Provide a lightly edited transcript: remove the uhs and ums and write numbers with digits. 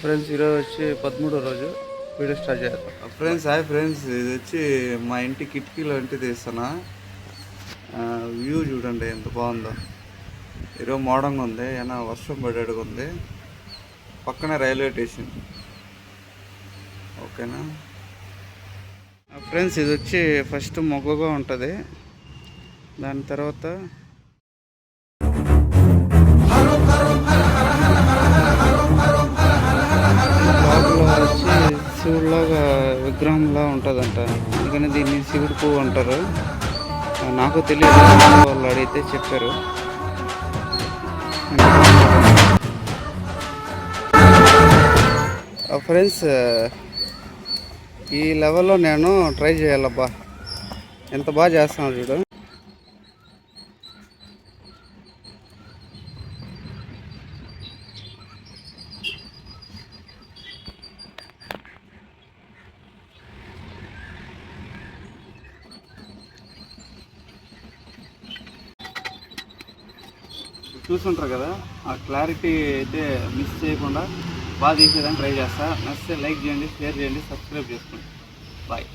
Friends ఈరోజు వచ్చి 13వ రోజు వీడియో స్టార్ట్ చేద్దాం. ఫ్రెండ్స్ హాయ్ ఫ్రెండ్స్, ఇది వచ్చి మా ఇంటి కిటికీలో ఇంటి తీస్తున్నా. వ్యూ చూడండి ఎంత బాగుందో. ఈరోజు మోడంగా ఉంది, ఏమైనా వర్షం పడేడుగా ఉంది. పక్కనే రైల్వే స్టేషన్. ఓకేనా ఫ్రెండ్స్, ఇది వచ్చి ఫస్ట్ మొగ్గగా ఉంటుంది. దాని తర్వాత వచ్చి శివుడిలాగా విగ్రహంలా ఉంటుందంట. అందుకని దీన్ని శివుడు పువ్వు అంటారు. నాకు తెలియదు, వాళ్ళు అడిగితే చెప్పారు. ఫ్రెండ్స్, ఈ లెవెల్లో నేను ట్రై చేయాలబ్బా. ఎంత బాగా చేస్తున్నాడు చూడు. చూస్తుంటారు కదా, ఆ క్లారిటీ అయితే మిస్ చేయకుండా బాగా తీసేదాన్ని ట్రై చేస్తా. నచ్చితే లైక్ చేయండి, షేర్ చేయండి, సబ్స్క్రైబ్ చేసుకోండి. బాయ్.